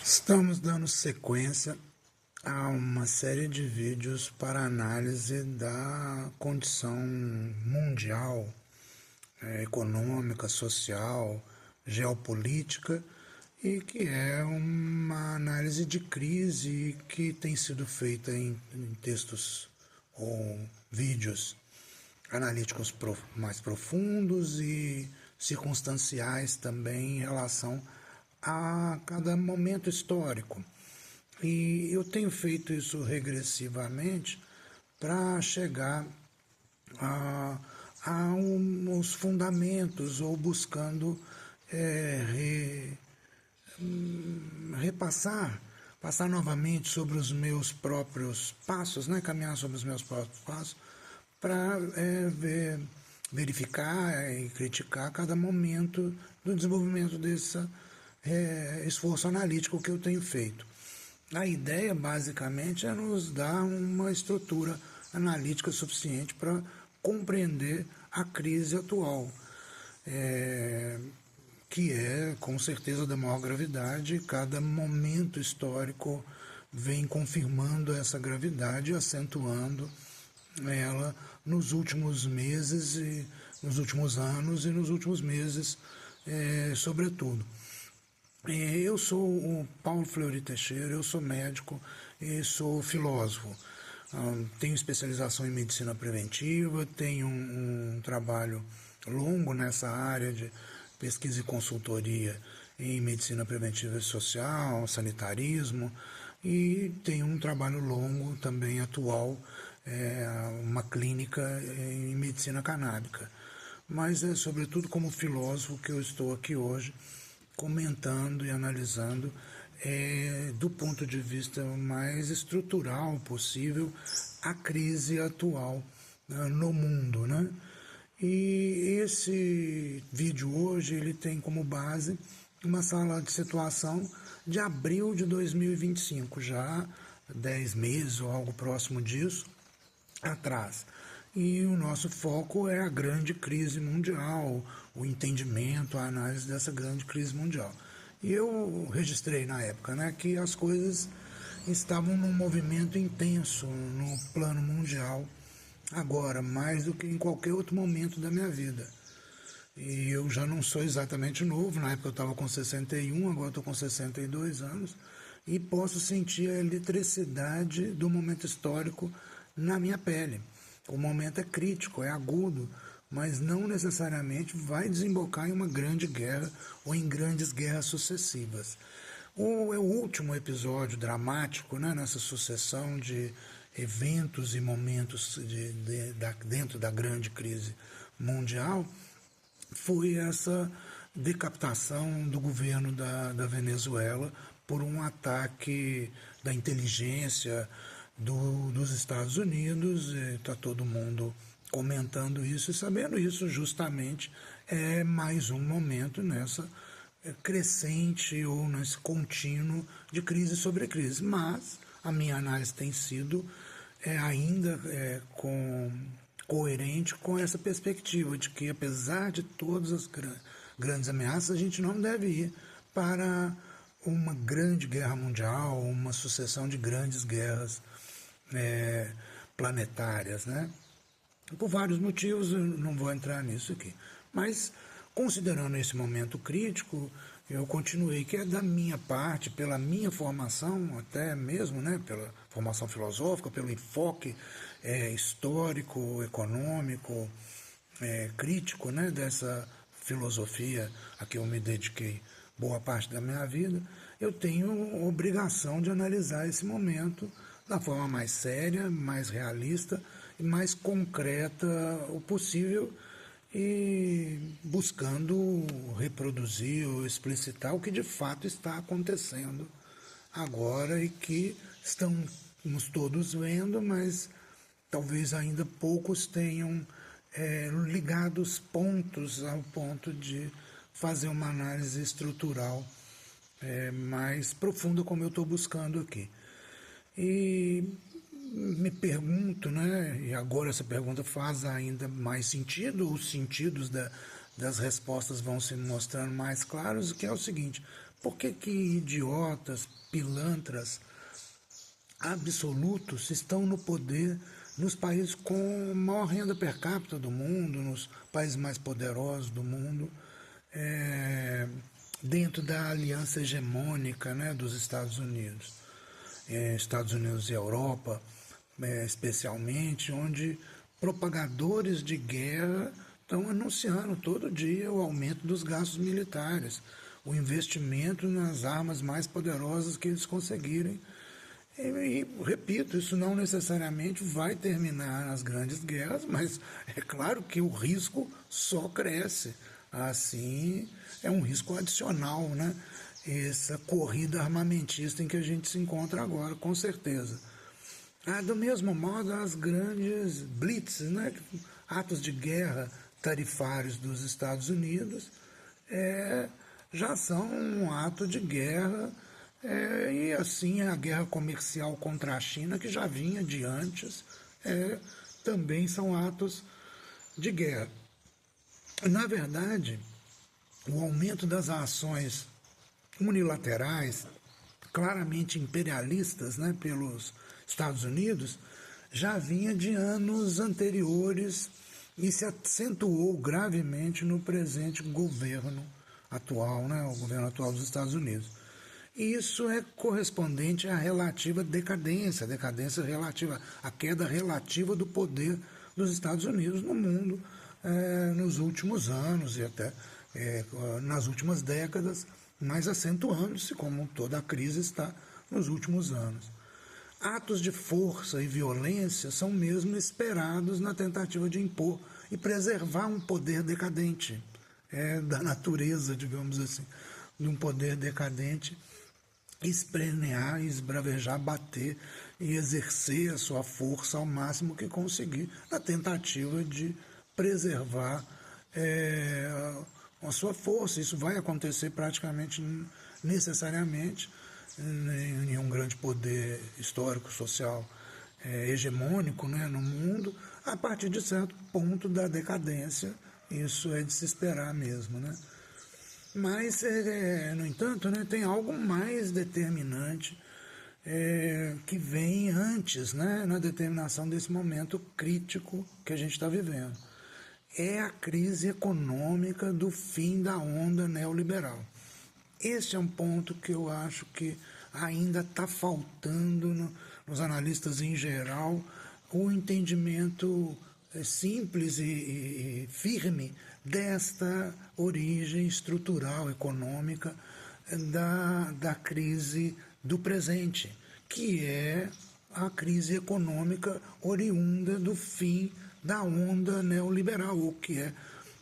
Estamos dando sequência a uma série de vídeos para análise da condição mundial, econômica, social, geopolítica, e que é uma análise de crise que tem sido feita em textos ou vídeos analíticos mais profundos e circunstanciais também em relação a cada momento histórico. E eu tenho feito isso regressivamente para chegar aos fundamentos ou buscando passar novamente sobre os meus próprios passos, né? Caminhar sobre os meus próprios passos para verificar e criticar cada momento do desenvolvimento desse esforço analítico que eu tenho feito. A ideia, basicamente, é nos dar uma estrutura analítica suficiente para compreender a crise atual, que é, com certeza, da maior gravidade. Cada momento histórico vem confirmando essa gravidade, acentuando ela nos últimos meses, e nos últimos anos e nos últimos meses, sobretudo. Eu sou o Paulo Fleury Teixeira, eu sou médico e sou filósofo. Tenho especialização em medicina preventiva, tenho um trabalho longo nessa área de pesquisa e consultoria em medicina preventiva e social, sanitarismo, e tenho um trabalho longo também atual, uma clínica em medicina canábica. Mas é sobretudo como filósofo que eu estou aqui hoje, comentando e analisando do ponto de vista mais estrutural possível a crise atual no mundo, né? E esse vídeo hoje ele tem como base uma sala de situação de abril de 2025, já 10 meses ou algo próximo disso atrás. E o nosso foco é a grande crise mundial, o entendimento, a análise dessa grande crise mundial. E eu registrei na época, né, que as coisas estavam num movimento intenso no plano mundial, agora, mais do que em qualquer outro momento da minha vida. E eu já não sou exatamente novo, na época eu estava com 61, agora estou com 62 anos, e posso sentir a eletricidade do momento histórico na minha pele. O momento é crítico, é agudo, mas não necessariamente vai desembocar em uma grande guerra ou em grandes guerras sucessivas. O último episódio dramático, né, nessa sucessão de eventos e momentos dentro da grande crise mundial foi essa decapitação do governo da Venezuela por um ataque da inteligência dos Estados Unidos. Está todo mundo comentando isso e sabendo isso justamente é mais um momento nessa crescente ou nesse contínuo de crise sobre crise. Mas a minha análise tem sido ainda coerente com essa perspectiva de que, apesar de todas as grandes ameaças, a gente não deve ir para uma grande guerra mundial, uma sucessão de grandes guerras planetárias, né? Por vários motivos, eu não vou entrar nisso aqui. Mas, considerando esse momento crítico, eu continuei, que é da minha parte, pela minha formação, até mesmo, né, pela formação filosófica, pelo enfoque histórico, econômico, crítico, né, dessa filosofia a que eu me dediquei boa parte da minha vida, eu tenho obrigação de analisar esse momento da forma mais séria, mais realista e mais concreta o possível, e buscando reproduzir ou explicitar o que de fato está acontecendo agora e que estamos todos vendo, mas talvez ainda poucos tenham ligado os pontos ao ponto de fazer uma análise estrutural mais profunda, como eu estou buscando aqui. E me pergunto, né, e agora essa pergunta faz ainda mais sentido, os sentidos das respostas vão se mostrando mais claros, que é o seguinte: Por que idiotas, pilantras absolutos estão no poder nos países com maior renda per capita do mundo, nos países mais poderosos do mundo, dentro da aliança hegemônica, né, dos Estados Unidos. Estados Unidos e Europa, especialmente, onde propagadores de guerra estão anunciando todo dia o aumento dos gastos militares, o investimento nas armas mais poderosas que eles conseguirem. E repito, isso não necessariamente vai terminar nas grandes guerras, mas é claro que o risco só cresce. Assim, é um risco adicional, né? Essa corrida armamentista em que a gente se encontra agora, com certeza. Do mesmo modo, as grandes blitzes, né? Atos de guerra tarifários dos Estados Unidos, já são um ato de guerra. E assim a guerra comercial contra a China, que já vinha de antes, também são atos de guerra. Na verdade, o aumento das ações unilaterais, claramente imperialistas, né, pelos Estados Unidos, já vinha de anos anteriores e se acentuou gravemente no presente governo atual, né, o governo atual dos Estados Unidos. E isso é correspondente à relativa decadência relativa, à queda relativa do poder dos Estados Unidos no mundo nos últimos anos e até nas últimas décadas, mas acentuando-se, como toda a crise está nos últimos anos. Atos de força e violência são mesmo esperados na tentativa de impor e preservar um poder decadente, da natureza, digamos assim, de um poder decadente, espremear, esbravejar, bater e exercer a sua força ao máximo que conseguir, na tentativa de preservar a sua força. Isso vai acontecer praticamente necessariamente em um grande poder histórico, social, hegemônico, né, no mundo, a partir de certo ponto da decadência. Isso é de se esperar mesmo, né? Mas, no entanto, né, tem algo mais determinante que vem antes, né, na determinação desse momento crítico que a gente está vivendo. É a crise econômica do fim da onda neoliberal. Esse é um ponto que eu acho que ainda está faltando nos analistas em geral, o entendimento simples e firme desta origem estrutural, econômica da crise do presente, que é a crise econômica oriunda do fim da onda neoliberal, o que é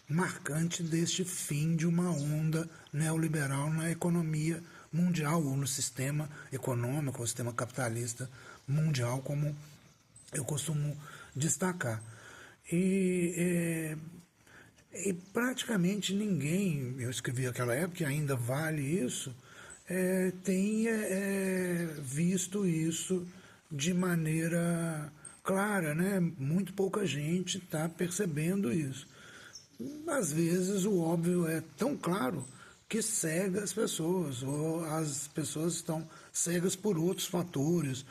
marcante deste fim de uma onda neoliberal na economia mundial, ou no sistema econômico, ou sistema capitalista mundial, como eu costumo destacar. E praticamente ninguém, eu escrevi naquela época, e ainda vale isso, tem visto isso de maneira clara, né? Muito pouca gente está percebendo isso. Às vezes o óbvio é tão claro que cega as pessoas, ou as pessoas estão cegas por outros fatores,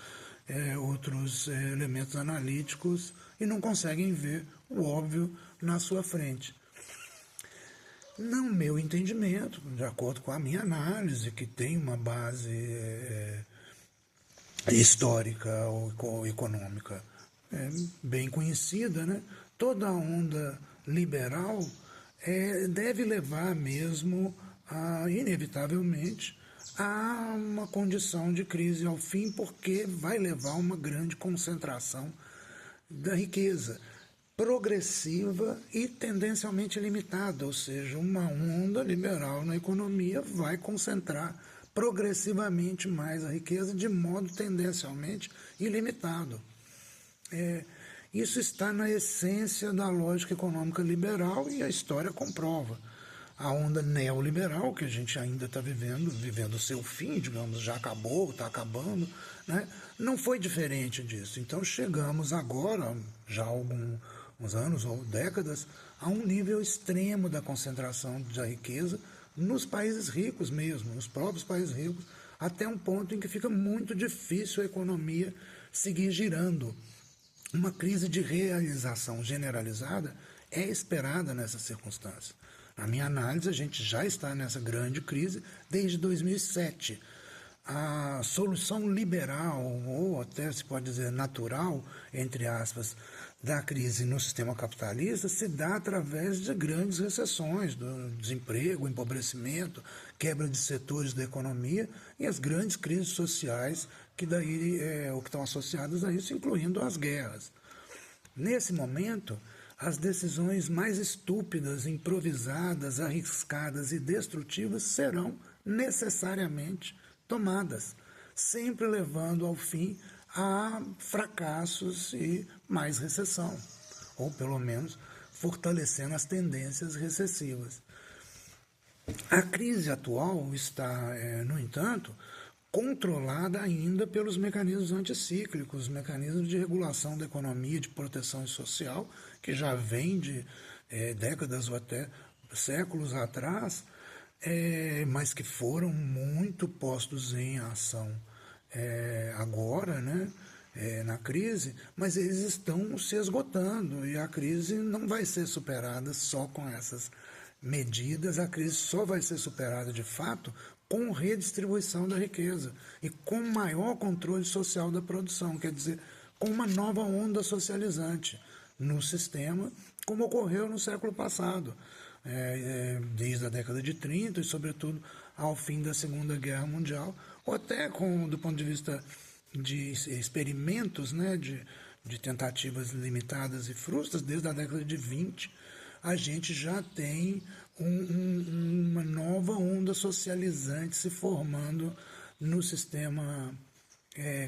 outros elementos analíticos, e não conseguem ver o óbvio na sua frente. No meu entendimento, de acordo com a minha análise, que tem uma base histórica ou econômica bem conhecida, né? Toda a onda liberal deve levar mesmo, inevitavelmente, a uma condição de crise ao fim, porque vai levar a uma grande concentração da riqueza, progressiva e tendencialmente limitada, ou seja, uma onda liberal na economia vai concentrar progressivamente mais a riqueza de modo tendencialmente ilimitado. Isso está na essência da lógica econômica liberal e a história comprova. A onda neoliberal, que a gente ainda está vivendo o seu fim, digamos, já acabou, está acabando, né? Não foi diferente disso. Então chegamos agora, já há alguns anos ou décadas, a um nível extremo da concentração da riqueza nos países ricos mesmo, nos próprios países ricos, até um ponto em que fica muito difícil a economia seguir girando. Uma crise de realização generalizada é esperada nessas circunstâncias. Na minha análise, a gente já está nessa grande crise desde 2007. A solução liberal, ou até se pode dizer natural, entre aspas, da crise no sistema capitalista se dá através de grandes recessões, do desemprego, empobrecimento, quebra de setores da economia e as grandes crises sociais que daí o que estão associadas a isso, incluindo as guerras. Nesse momento, as decisões mais estúpidas, improvisadas, arriscadas e destrutivas serão necessariamente tomadas, sempre levando ao fim a fracassos e mais recessão, ou pelo menos fortalecendo as tendências recessivas. A crise atual está, no entanto, controlada ainda pelos mecanismos anticíclicos, mecanismos de regulação da economia, de proteção social, que já vem de décadas ou até séculos atrás, mas que foram muito postos em ação agora, né, na crise, mas eles estão se esgotando e a crise não vai ser superada só com essas medidas, a crise só vai ser superada de fato com redistribuição da riqueza e com maior controle social da produção, quer dizer, com uma nova onda socializante no sistema, como ocorreu no século passado, desde a década de 30 e, sobretudo, ao fim da Segunda Guerra Mundial, ou até do ponto de vista de experimentos, né, de tentativas limitadas e frustras, desde a década de 20, a gente já tem uma nova onda socializante se formando no sistema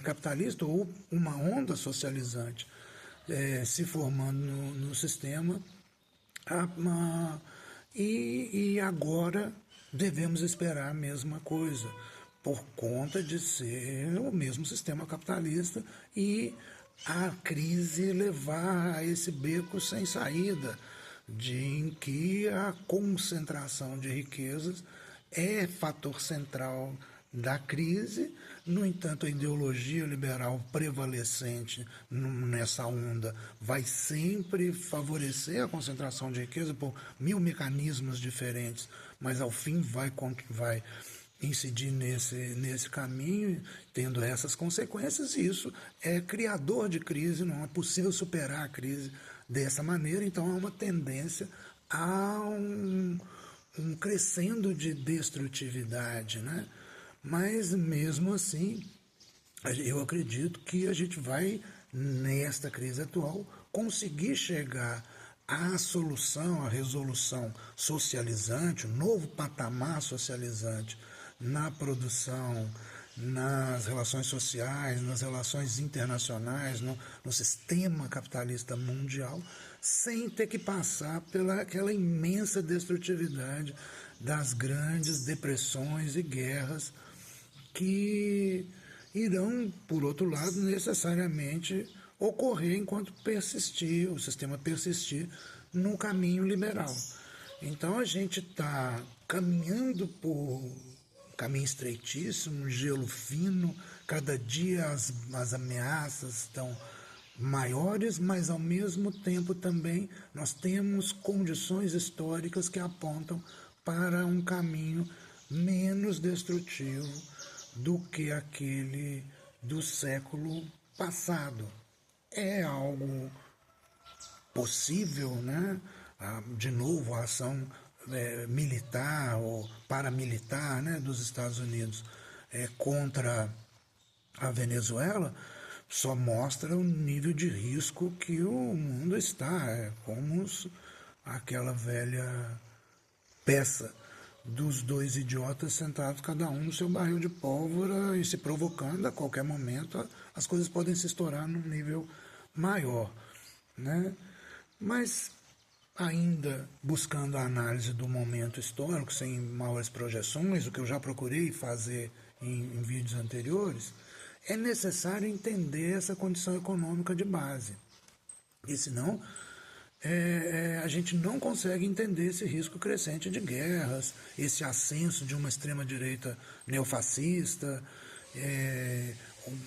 capitalista, ou uma onda socializante se formando no sistema, e agora devemos esperar a mesma coisa, por conta de ser o mesmo sistema capitalista e a crise levar a esse beco sem saída, em que a concentração de riquezas é fator central da crise. No entanto, a ideologia liberal prevalecente nessa onda vai sempre favorecer a concentração de riqueza por mil mecanismos diferentes, mas ao fim vai incidir nesse caminho, tendo essas consequências, e isso é criador de crise, não é possível superar a crise dessa maneira, então há uma tendência a um crescendo de destrutividade, né? Mas mesmo assim, eu acredito que a gente vai, nesta crise atual, conseguir chegar à solução, à resolução socializante, um novo patamar socializante na produção, nas relações sociais, nas relações internacionais, no sistema capitalista mundial, sem ter que passar pelaquela imensa destrutividade das grandes depressões e guerras que irão, por outro lado, necessariamente ocorrer enquanto persistir, o sistema persistir no caminho liberal. Então a gente está caminhando por caminho estreitíssimo, gelo fino, cada dia as ameaças estão maiores, mas ao mesmo tempo também nós temos condições históricas que apontam para um caminho menos destrutivo do que aquele do século passado. É algo possível, né? De novo, a ação militar ou paramilitar, né, dos Estados Unidos contra a Venezuela só mostra o nível de risco que o mundo está. É como aquela velha peça dos dois idiotas sentados, cada um no seu barril de pólvora e se provocando a qualquer momento, as coisas podem se estourar num nível maior, né? Mas ainda buscando a análise do momento histórico, sem maiores projeções, o que eu já procurei fazer em vídeos anteriores, é necessário entender essa condição econômica de base. E senão a gente não consegue entender esse risco crescente de guerras, esse ascenso de uma extrema-direita neofascista,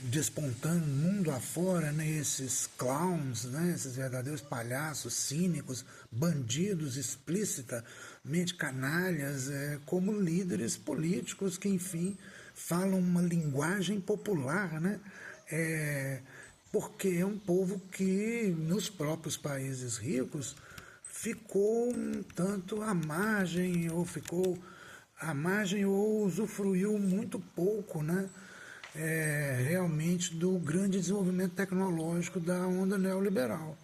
despontando mundo afora, né, esses clowns, né, esses verdadeiros palhaços cínicos, bandidos explicitamente canalhas, como líderes políticos que, enfim, falam uma linguagem popular, né, porque é um povo que, nos próprios países ricos, ficou um tanto à margem, ou usufruiu muito pouco, né, realmente do grande desenvolvimento tecnológico da onda neoliberal.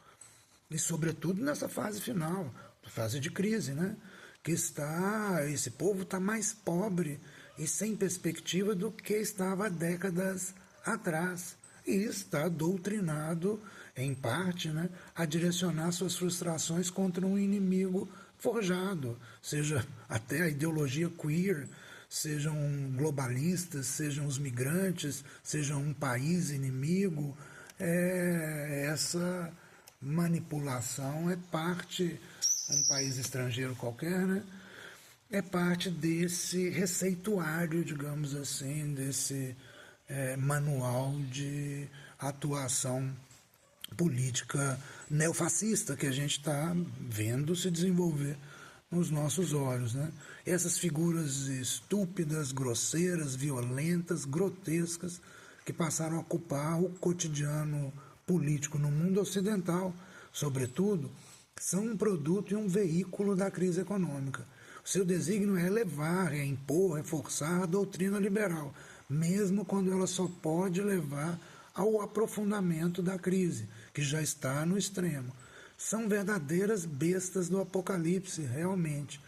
E sobretudo nessa fase final, fase de crise, né, que esse povo está mais pobre e sem perspectiva do que estava há décadas atrás. E está doutrinado, em parte, né, a direcionar suas frustrações contra um inimigo forjado, seja até a ideologia queer, sejam globalistas, sejam os migrantes, sejam um país inimigo. Essa manipulação é parte, um país estrangeiro qualquer, né? É parte desse receituário, digamos assim, desse manual de atuação política neofascista que a gente está vendo se desenvolver nos nossos olhos, né? Essas figuras estúpidas, grosseiras, violentas, grotescas, que passaram a ocupar o cotidiano político no mundo ocidental, sobretudo, são um produto e um veículo da crise econômica. O seu desígnio é levar, é impor, é forçar a doutrina liberal, mesmo quando ela só pode levar ao aprofundamento da crise, que já está no extremo. São verdadeiras bestas do apocalipse, realmente.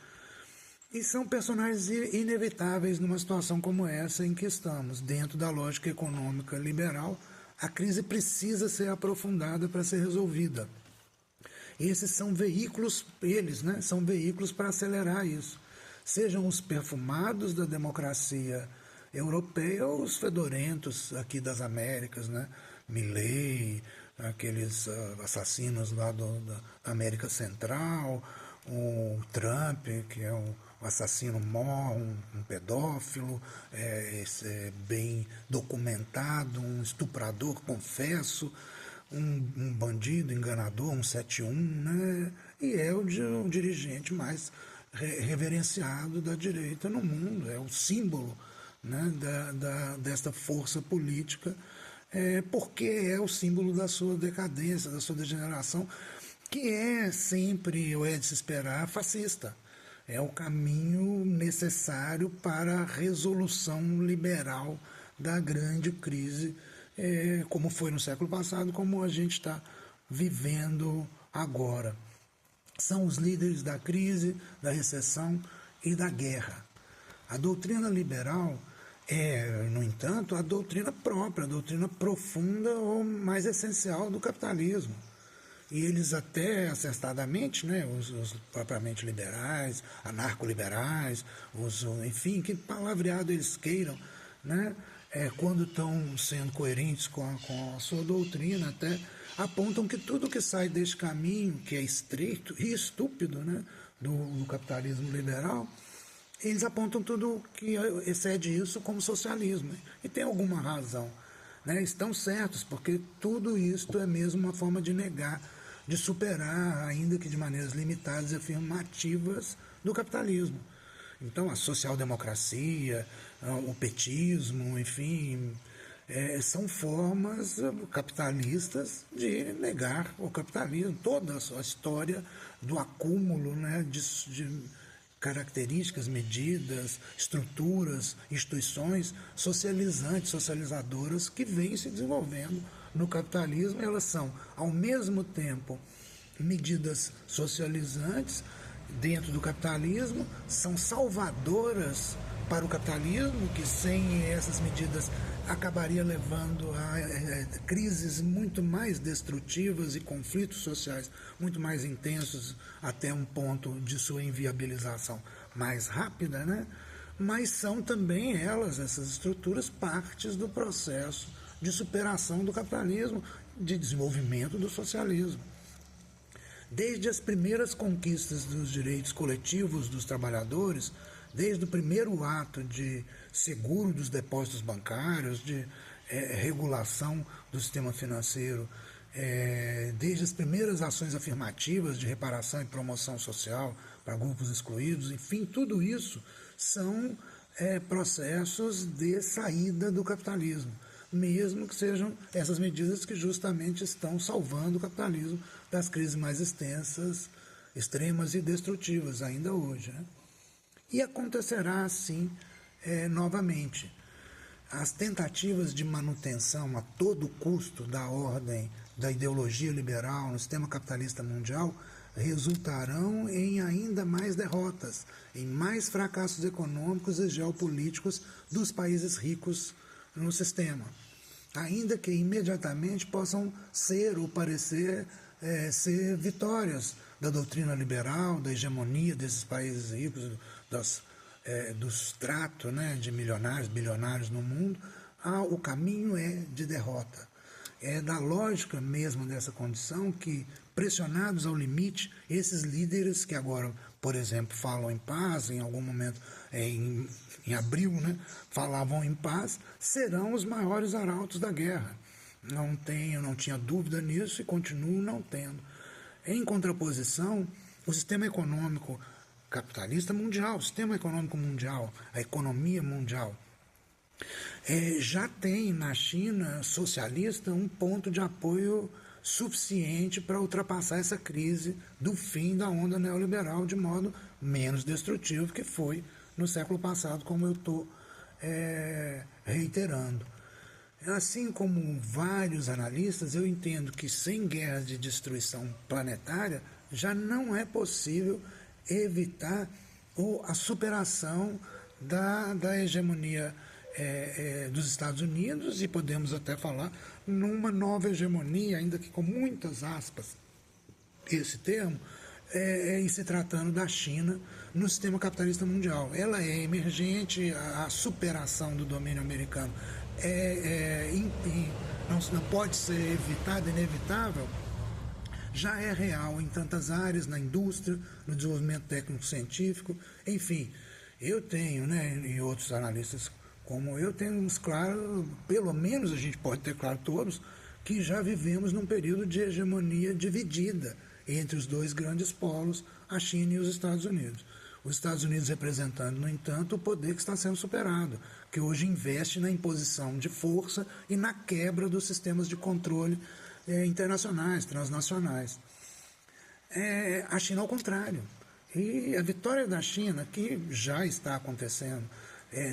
E são personagens inevitáveis numa situação como essa em que estamos. Dentro da lógica econômica liberal, a crise precisa ser aprofundada para ser resolvida. Esses são veículos, né, são veículos para acelerar isso. Sejam os perfumados da democracia europeia ou os fedorentos aqui das Américas, né? Milei, aqueles assassinos lá da América Central, o Trump, que é um assassino mor, um pedófilo, bem documentado, um estuprador, confesso, um bandido enganador, um 71, né? E é o dirigente mais reverenciado da direita no mundo, é o símbolo, né, desta força política, porque é o símbolo da sua decadência, da sua degeneração, que é sempre, ou é de se esperar, fascista. É o caminho necessário para a resolução liberal da grande crise, como foi no século passado, como a gente está vivendo agora. São os líderes da crise, da recessão e da guerra. A doutrina liberal é, no entanto, a doutrina própria, a doutrina profunda ou mais essencial do capitalismo. E eles até acertadamente, né, os propriamente liberais, anarcoliberais, enfim, que palavreado eles queiram, né, quando estão sendo coerentes com a sua doutrina, até apontam que tudo que sai deste caminho, que é estreito e estúpido, né, do capitalismo liberal, eles apontam tudo que excede isso como socialismo. E tem alguma razão, né? Estão certos, porque tudo isto é mesmo uma forma de negar, de superar, ainda que de maneiras limitadas e afirmativas, do capitalismo. Então, a social-democracia, o petismo, enfim, são formas capitalistas de negar o capitalismo, toda a sua história do acúmulo, né, de características, medidas, estruturas, instituições socializantes, socializadoras que vêm se desenvolvendo no capitalismo. Elas são, ao mesmo tempo, medidas socializantes dentro do capitalismo, são salvadoras para o capitalismo, que sem essas medidas acabaria levando a crises muito mais destrutivas e conflitos sociais muito mais intensos até um ponto de sua inviabilização mais rápida, né? Mas são também elas, essas estruturas, partes do processo de superação do capitalismo, de desenvolvimento do socialismo. desde as primeiras conquistas dos direitos coletivos dos trabalhadores, desde o primeiro ato de seguro dos depósitos bancários, de regulação do sistema financeiro, desde as primeiras ações afirmativas de reparação e promoção social para grupos excluídos, enfim, tudo isso são processos de saída do capitalismo, mesmo que sejam essas medidas que justamente estão salvando o capitalismo das crises mais extensas, extremas e destrutivas ainda hoje, né? E acontecerá assim novamente. As tentativas de manutenção a todo custo da ordem da ideologia liberal no sistema capitalista mundial resultarão em ainda mais derrotas, em mais fracassos econômicos e geopolíticos dos países ricos no sistema, ainda que imediatamente possam ser ou parecer ser vitórias da doutrina liberal, da hegemonia desses países ricos, do extrato, né, de milionários, bilionários no mundo. O caminho é de derrota. É da lógica mesmo dessa condição que, pressionados ao limite, esses líderes que agora, por exemplo, falam em paz, em algum momento, em abril, né, falavam em paz, serão os maiores arautos da guerra. Não tinha dúvida nisso e continuo não tendo. Em contraposição, o sistema econômico capitalista mundial, o sistema econômico mundial, a economia mundial, já tem na China socialista um ponto de apoio suficiente para ultrapassar essa crise do fim da onda neoliberal de modo menos destrutivo que foi no século passado, como eu estou reiterando. Assim como vários analistas, eu entendo que sem guerra de destruição planetária já não é possível evitar a superação da hegemonia dos Estados Unidos, e podemos até falar numa nova hegemonia, ainda que com muitas aspas, esse termo, em se tratando da China no sistema capitalista mundial. Ela é emergente, a superação do domínio americano não pode ser evitada, inevitável, já é real em tantas áreas, na indústria, no desenvolvimento técnico-científico, enfim. Eu tenho, né, e outros analistas como eu, temos claro, pelo menos a gente pode ter claro todos, que já vivemos num período de hegemonia dividida entre os dois grandes polos, a China e os Estados Unidos. Os Estados Unidos representando, no entanto, o poder que está sendo superado, que hoje investe na imposição de força e na quebra dos sistemas de controle internacionais, transnacionais. A China ao contrário. E a vitória da China, que já está acontecendo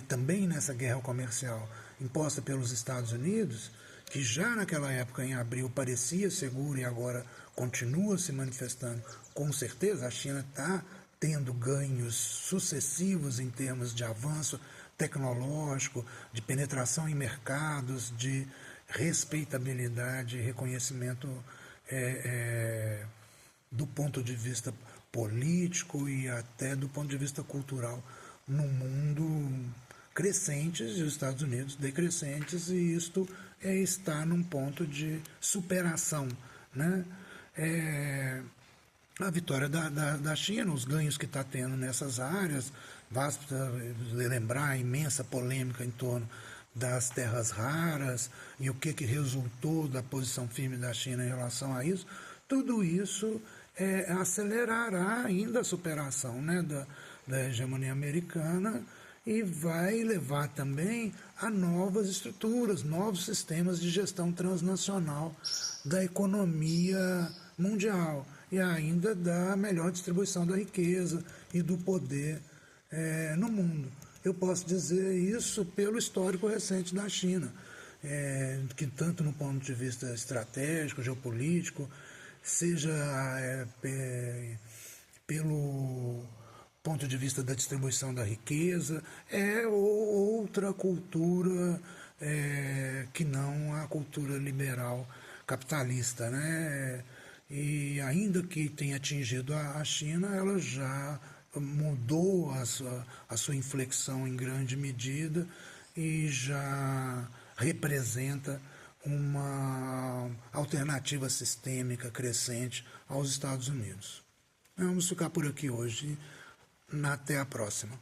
também nessa guerra comercial imposta pelos Estados Unidos, que já naquela época, em abril, parecia seguro e agora continua se manifestando, com certeza a China está tendo ganhos sucessivos em termos de avanço tecnológico, de penetração em mercados, de respeitabilidade e reconhecimento do ponto de vista político e até do ponto de vista cultural no mundo crescentes e os Estados Unidos decrescentes, e isto está num ponto de superação, né? A vitória da China, os ganhos que está tendo nessas áreas, basta lembrar a imensa polêmica em torno das terras raras e o que resultou da posição firme da China em relação a isso, tudo isso acelerará ainda a superação, né, da hegemonia americana, e vai levar também a novas estruturas, novos sistemas de gestão transnacional da economia mundial e ainda da melhor distribuição da riqueza e do poder no mundo. Eu posso dizer isso pelo histórico recente da China, que tanto no ponto de vista estratégico, geopolítico, seja pelo ponto de vista da distribuição da riqueza, é outra cultura que não a cultura liberal capitalista, né? E ainda que tenha atingido a China, ela já mudou a sua inflexão em grande medida e já representa uma alternativa sistêmica crescente aos Estados Unidos. Vamos ficar por aqui hoje. Até a próxima.